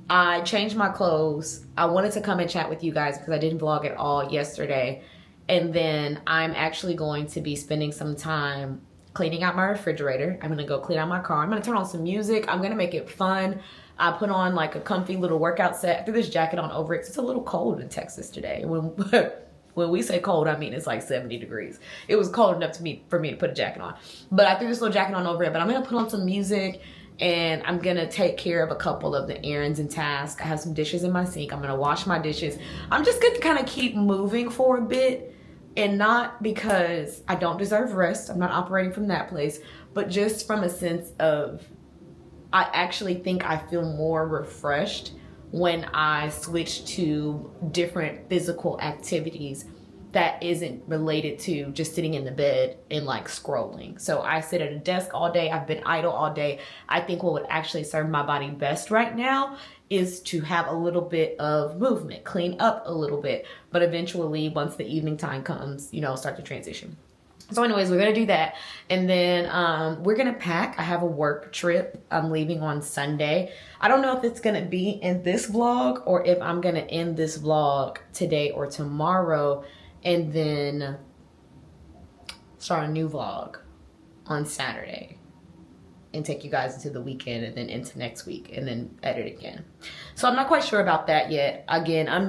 I changed my clothes. I wanted to come and chat with you guys because I didn't vlog at all yesterday. And then I'm actually going to be spending some time cleaning out my refrigerator. I'm gonna go clean out my car. I'm gonna turn on some music. I'm gonna make it fun. I put on like a comfy little workout set. I threw this jacket on over it. It's a little cold in Texas today. When we say cold, I mean it's like 70 degrees. It was cold enough for me to put a jacket on. But I threw this little jacket on over it. But I'm gonna put on some music, and I'm gonna take care of a couple of the errands and tasks. I have some dishes in my sink. I'm gonna wash my dishes. I'm just gonna kind of keep moving for a bit. And not because I don't deserve rest. I'm not operating from that place, but just from a sense of, I actually think I feel more refreshed when I switch to different physical activities that isn't related to just sitting in the bed and like scrolling. So I sit at a desk all day. I've been idle all day. I think what would actually serve my body best right now is to have a little bit of movement, clean up a little bit, but eventually once the evening time comes, start to transition. So anyways, we're gonna do that. And then we're gonna pack. I have a work trip. I'm leaving on Sunday. I don't know if it's gonna be in this vlog or if I'm gonna end this vlog today or tomorrow and then start a new vlog on Saturday and take you guys into the weekend and then into next week and then edit again. So I'm not quite sure about that yet. Again, I'm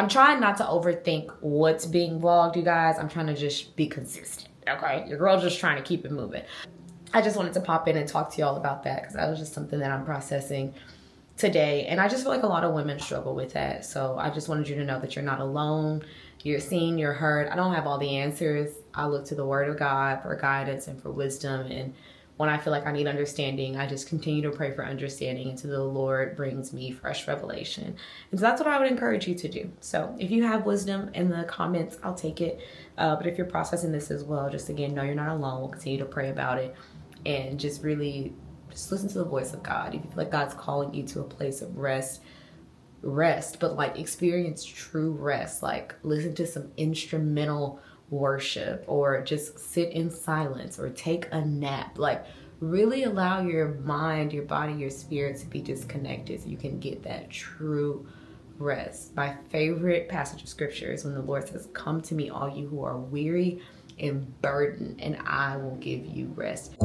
trying not to overthink what's being vlogged, you guys. I'm trying to just be consistent, okay? Your girl's just trying to keep it moving. I just wanted to pop in and talk to y'all about that because that was just something that I'm processing today. And I just feel like a lot of women struggle with that. So I just wanted you to know that you're not alone. You're seen, you're heard. I don't have all the answers. I look to the Word of God for guidance and for wisdom. And when I feel like I need understanding, I just continue to pray for understanding until the Lord brings me fresh revelation. And so that's what I would encourage you to do. So if you have wisdom in the comments, I'll take it. But if you're processing this as well, just again, know you're not alone. We'll continue to pray about it and just really just listen to the voice of God. If you feel like God's calling you to a place of rest, but like experience true rest. Like listen to some instrumental worship or just sit in silence or take a nap. Like really allow your mind, your body, your spirit to be disconnected so you can get that true rest. My favorite passage of scripture is when the Lord says, "Come to me, all you who are weary and burdened, and I will give you rest."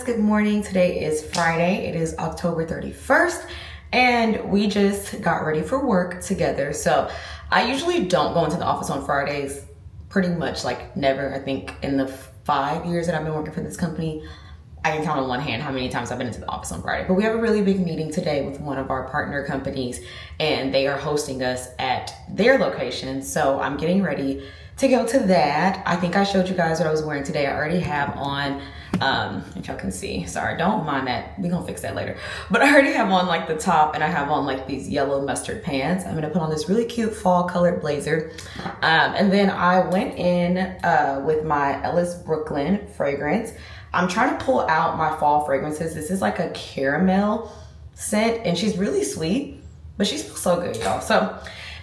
Good morning. Today is Friday. It is October 31st and we just got ready for work together. So I usually don't go into the office on Fridays, pretty much like never. I think in the 5 years that I've been working for this company, I can count on one hand how many times I've been into the office on Friday. But we have a really big meeting today with one of our partner companies and they are hosting us at their location. So I'm getting ready to go to that. I think I showed you guys what I was wearing today. I already have on, if y'all can see, sorry, don't mind that. We're gonna fix that later. But I already have on like the top and I have on like these yellow mustard pants. I'm gonna put on this really cute fall colored blazer. And then I went in with my Ellis Brooklyn fragrance. I'm trying to pull out my fall fragrances. This is like a caramel scent and she's really sweet, but she smells so good, y'all. So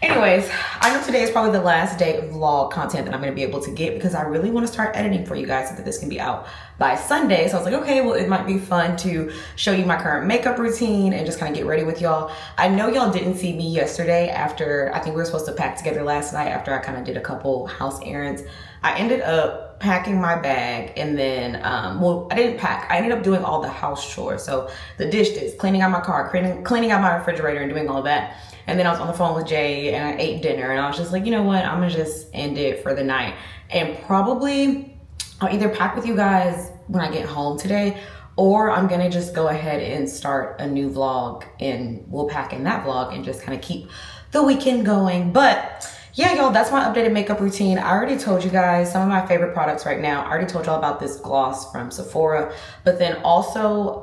Anyways, I know today is probably the last day of vlog content that I'm going to be able to get because I really want to start editing for you guys so that this can be out by Sunday. So I was like, okay, well, it might be fun to show you my current makeup routine and just kind of get ready with y'all. I know y'all didn't see me yesterday after, I think we were supposed to pack together last night after I kind of did a couple house errands. I ended up packing my bag and then, well, I didn't pack. I ended up doing all the house chores. So the dishes, cleaning out my car, cleaning out my refrigerator and doing all that. And then I was on the phone with Jay and I ate dinner and I was just like, you know what? I'm gonna just end it for the night. And probably I'll either pack with you guys when I get home today, or I'm gonna just go ahead and start a new vlog and we'll pack in that vlog and just kind of keep the weekend going. But yeah, y'all, that's my updated makeup routine. I already told you guys some of my favorite products right now. I already told y'all about this gloss from Sephora, but then also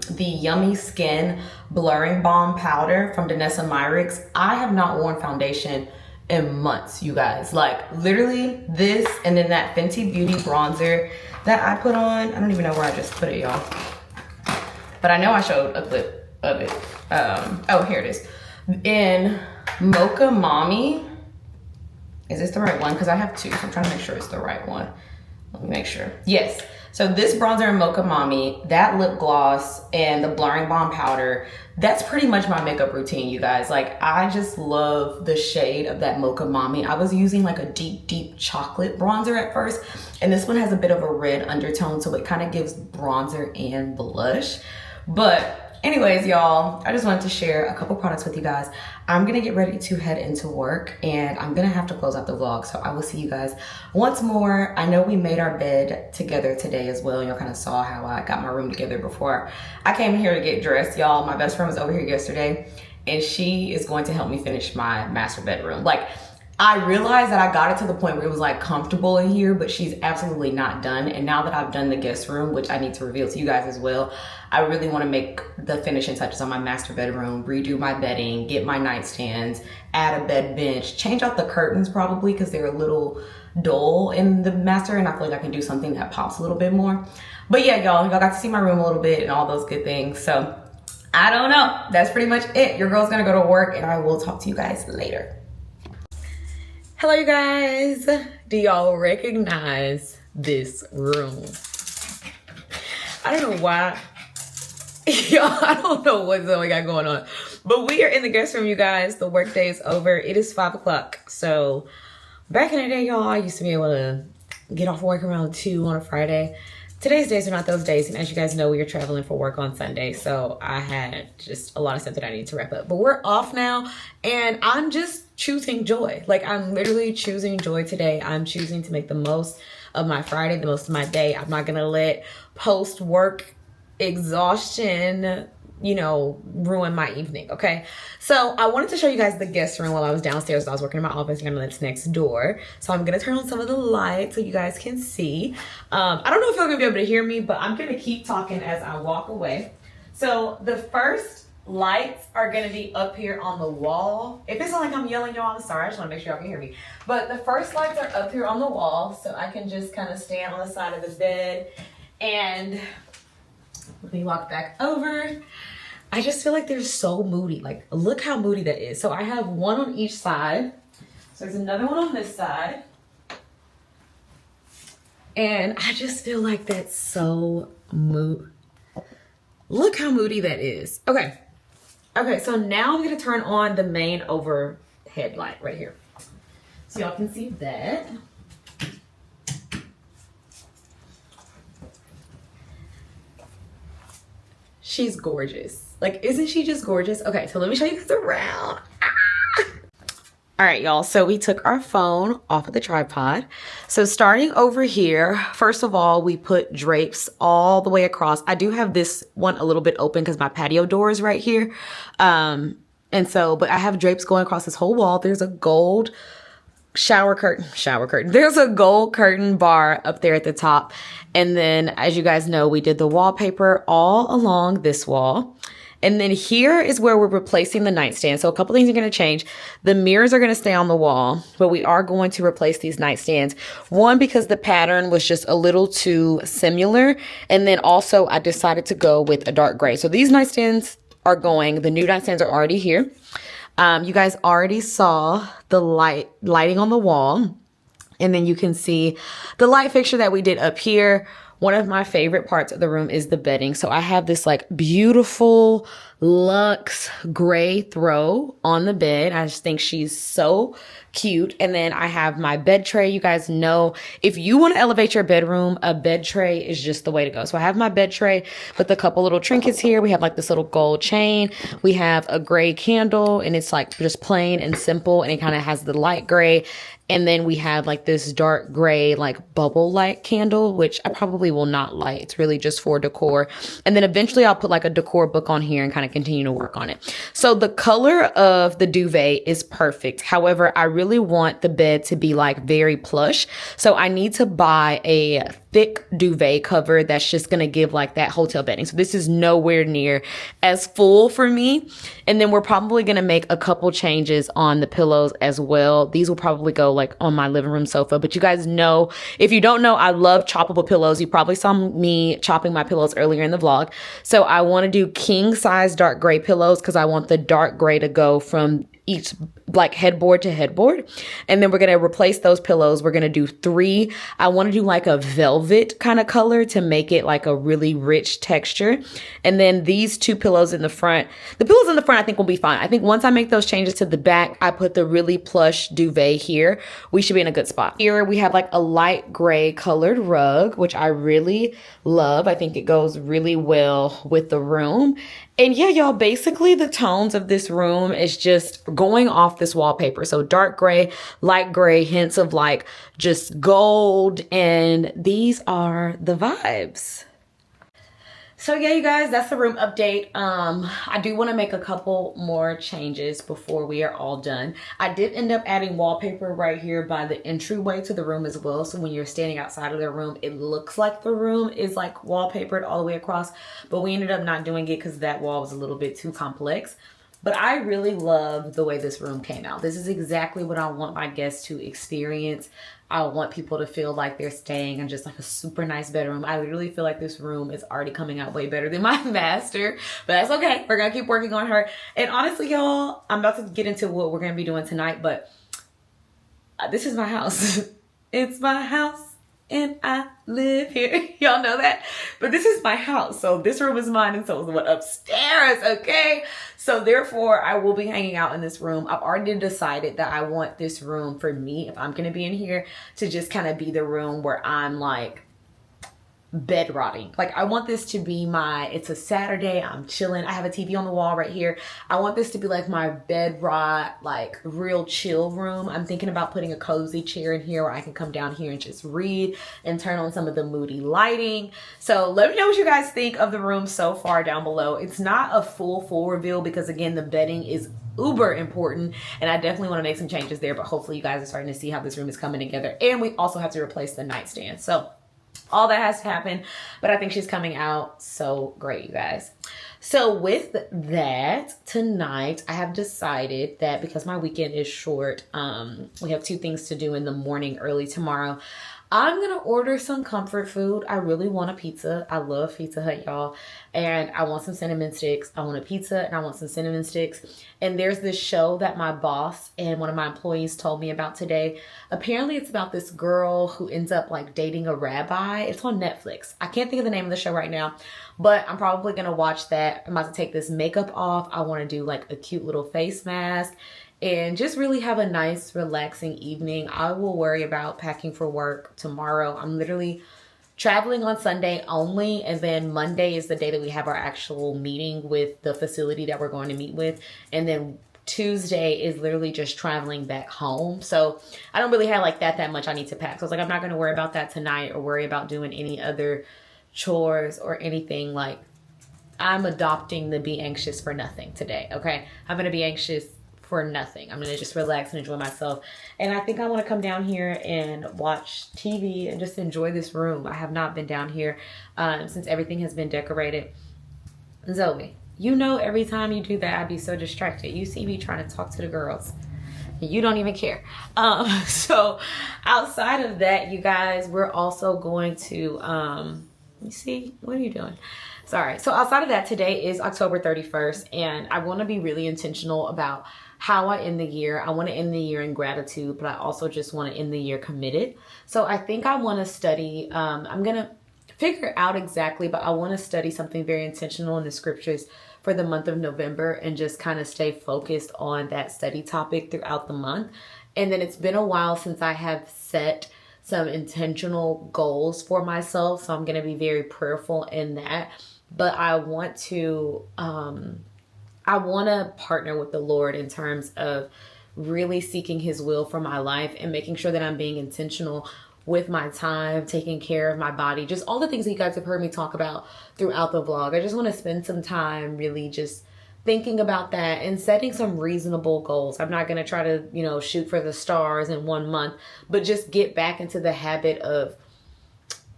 the Yummy Skin Blurring Balm Powder from Danessa Myricks. I have not worn foundation in months, you guys. Like literally this and then that Fenty Beauty bronzer that I put on. I don't even know where I just put it, y'all. But I know I showed a clip of it. Oh, here it is. In Mocha Mommy. Is this the right one? Because I have two, so I'm trying to make sure it's the right one. Let me make sure. Yes. So this bronzer in Mocha Mommy, that lip gloss, and the blurring balm powder, that's pretty much my makeup routine, you guys. Like, I just love the shade of that Mocha Mommy. I was using like a deep, deep chocolate bronzer at first, and this one has a bit of a red undertone, so it kind of gives bronzer and blush. But anyways, y'all, I just wanted to share a couple products with you guys. I'm gonna get ready to head into work and I'm gonna have to close out the vlog. So I will see you guys once more. I know we made our bed together today as well. Y'all kind of saw how I got my room together before I came here to get dressed. Y'all, my best friend was over here yesterday and she is going to help me finish my master bedroom. Like, I realized that I got it to the point where it was like comfortable in here, but she's absolutely not done. And now that I've done the guest room, which I need to reveal to you guys as well, I really want to make the finishing touches on my master bedroom, redo my bedding, get my nightstands, add a bed bench, change out the curtains probably because they're a little dull in the master and I feel like I can do something that pops a little bit more. But yeah, y'all got to see my room a little bit and all those good things. So I don't know. That's pretty much it. Your girl's gonna go to work and I will talk to you guys later. Hello, you guys. Do y'all recognize this room? I don't know why. Y'all, I don't know what we got going on. But we are in the guest room, you guys. The work day is over. It is 5 o'clock. So back in the day, y'all, I used to be able to get off work around 2 on a Friday. Today's days are not those days. And as you guys know, we are traveling for work on Sunday. So I had just a lot of stuff that I need to wrap up. But we're off now. And I'm just choosing joy. Like, I'm literally choosing joy today. I'm choosing to make the most of my Friday, the most of my day. I'm not going to let post-work exhaustion, you know, ruin my evening. Okay. So I wanted to show you guys the guest room while I was downstairs. I was working in my office and it's next door. So I'm going to turn on some of the lights so you guys can see. I don't know if you're going to be able to hear me, but I'm going to keep talking as I walk away. So the first lights are going to be up here on the wall. If it's not like I'm yelling y'all, I'm sorry. I just want to make sure y'all can hear me. But the first lights are up here on the wall. So I can just kind of stand on the side of the bed and let me walk back over. I just feel like they're so moody. Like, look how moody that is. So I have one on each side. So there's another one on this side. And I just feel like that's so moody. Look how moody that is. Okay. Okay, so now I'm going to turn on the main overhead light right here. So y'all can see that. She's gorgeous. Like, isn't she just gorgeous? Okay, so let me show you guys around. Ah! All right, y'all. So we took our phone off of the tripod. So starting over here, first of all, we put drapes all the way across. I do have this one a little bit open because my patio door is right here. But I have drapes going across this whole wall. There's a gold shower curtain. There's a gold curtain bar up there at the top. And then, as you guys know, we did the wallpaper all along this wall. And then here is where we're replacing the nightstand. So a couple things are going to change. The mirrors are going to stay on the wall, but we are going to replace these nightstands. One, because the pattern was just a little too similar. And then also I decided to go with a dark gray. So these nightstands are going, the new nightstands are already here. You guys already saw the lighting on the wall. And then you can see the light fixture that we did up here. One of my favorite parts of the room is the bedding. So I have this like beautiful luxe gray throw on the bed. I just think she's so cute. And then I have my bed tray. You guys know if you want to elevate your bedroom, a bed tray is just the way to go. So I have my bed tray with a couple little trinkets here. We have like this little gold chain. We have a gray candle and it's like just plain and simple. And it kind of has the light gray. And then we have like this dark gray, like bubble light candle, which I probably will not light. It's really just for decor. And then eventually I'll put like a decor book on here and kind of continue to work on it. So the color of the duvet is perfect. However, I really want the bed to be like very plush. So I need to buy a thick duvet cover that's just going to give like that hotel bedding. So this is nowhere near as full for me. And then we're probably going to make a couple changes on the pillows as well. These will probably go like on my living room sofa. But you guys know, if you don't know, I love choppable pillows. You probably saw me chopping my pillows earlier in the vlog. So I want to do king size dark gray pillows because I want the dark gray to go from each like headboard to headboard. And then we're going to replace those pillows. We're going to do 3. I want to do like a velvet kind of color to make it like a really rich texture. And then these 2 pillows in the front, the pillows in the front I think will be fine. I think once I make those changes to the back, I put the really plush duvet here, we should be in a good spot. Here we have like a light gray colored rug, which I really love. I think it goes really well with the room. And yeah, y'all, basically the tones of this room is just going off this wallpaper. So dark gray, light gray, hints of like just gold. And these are the vibes. So yeah, you guys, that's the room update. I do want to make a couple more changes before we are all done. I did end up adding wallpaper right here by the entryway to the room as well. So when you're standing outside of the room, it looks like the room is like wallpapered all the way across, but we ended up not doing it because that wall was a little bit too complex. But I really love the way this room came out. This is exactly what I want my guests to experience. I want people to feel like they're staying in just like a super nice bedroom. I literally feel like this room is already coming out way better than my master, but that's okay. We're gonna keep working on her. And honestly, y'all, I'm about to get into what we're gonna be doing tonight, but this is my house. It's my house and I live here. Y'all know that, but this is my house. So this room is mine and so is the one upstairs, okay? So therefore I will be hanging out in this room. I've already decided that I want this room for me, if I'm gonna be in here, to just kind of be the room where I'm like bed rotting. Like I want this to be it's a Saturday, I'm chilling, I have a TV on the wall right here. I want this to be like my bed rot, like real chill room. I'm thinking about putting a cozy chair in here where I can come down here and just read and turn on some of the moody lighting. So let me know what you guys think of the room so far down below. It's not a full reveal because again, the bedding is uber important and I definitely want to make some changes there, but hopefully you guys are starting to see how this room is coming together. And we also have to replace the nightstand. So all that has to happen, but I think she's coming out so great, you guys. So with that, tonight I have decided that because my weekend is short, we have 2 things to do in the morning early tomorrow. I'm gonna order some comfort food. I really want a pizza. I love Pizza Hut, y'all. And I want some cinnamon sticks. I want a pizza and I want some cinnamon sticks. And there's this show that my boss and one of my employees told me about today. Apparently it's about this girl who ends up like dating a rabbi. It's on Netflix. I can't think of the name of the show right now, but I'm probably gonna watch that. I'm about to take this makeup off. I wanna do like a cute little face mask and just really have a nice, relaxing evening. I will worry about packing for work tomorrow. I'm literally traveling on Sunday only, and then Monday is the day that we have our actual meeting with the facility that we're going to meet with, and then Tuesday is literally just traveling back home. So I don't really have like that much I need to pack. So I was like, I'm not going to worry about that tonight or worry about doing any other chores or anything. Like I'm adopting the be anxious for nothing today, okay? I'm going to be anxious for nothing. I'm gonna just relax and enjoy myself. And I think I want to come down here and watch TV and just enjoy this room. I have not been down here since everything has been decorated. Zoe, you know every time you do that, I'd be so distracted. You see me trying to talk to the girls. You don't even care. So outside of that, you guys, we're also going to, let me see, what are you doing? Sorry. So outside of that, today is October 31st, and I want to be really intentional about how I end the year. I want to end the year in gratitude, but I also just want to end the year committed. So I think I want to study, I'm going to figure out exactly, but I want to study something very intentional in the scriptures for the month of November and just kind of stay focused on that study topic throughout the month. And then it's been a while since I have set some intentional goals for myself. So I'm going to be very prayerful in that. But I want to partner with the Lord in terms of really seeking his will for my life and making sure that I'm being intentional with my time, taking care of my body, just all the things that you guys have heard me talk about throughout the vlog. I just want to spend some time really just thinking about that and setting some reasonable goals. I'm not going to try to, shoot for the stars in 1 month, but just get back into the habit of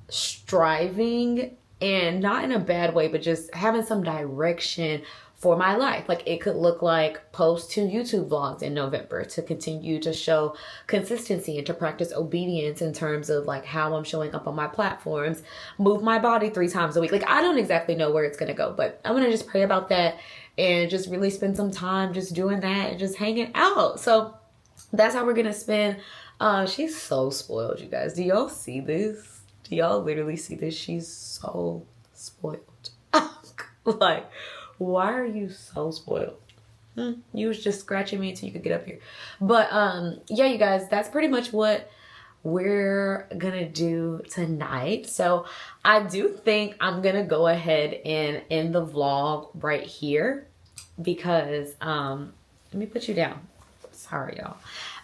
striving, and not in a bad way, but just having some direction for my life. Like, it could look like post 2 YouTube vlogs in November to continue to show consistency and to practice obedience in terms of like how I'm showing up on my platforms, move my body 3 times a week. Like, I don't exactly know where it's going to go, but I'm going to just pray about that and just really spend some time just doing that and just hanging out. So that's how we're going to spend. She's so spoiled, you guys. Do y'all see this? Do y'all literally see this? She's so spoiled. Like, why are you so spoiled? You was just scratching me until you could get up here. But yeah, you guys, that's pretty much what we're gonna do tonight. So I do think I'm gonna go ahead and end the vlog right here because let me put you down. Sorry, y'all.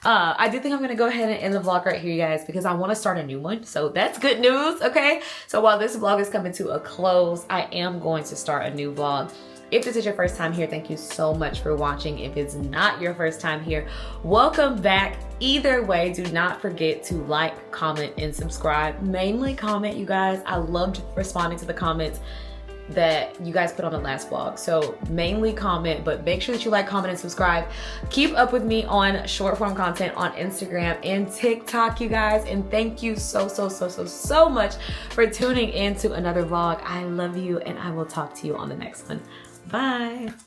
I do think I'm gonna go ahead and end the vlog right here, you guys, because I want to start a new one. So that's good news. Okay, so while this vlog is coming to a close, I am going to start a new vlog. If this is your first time here, thank you so much for watching. If it's not your first time here, welcome back. Either way, do not forget to like, comment, and subscribe. Mainly comment, you guys. I loved responding to the comments that you guys put on the last vlog. So mainly comment, but make sure that you like, comment, and subscribe. Keep up with me on short form content on Instagram and TikTok, you guys. And thank you so much for tuning in to another vlog. I love you, and I will talk to you on the next one. Bye.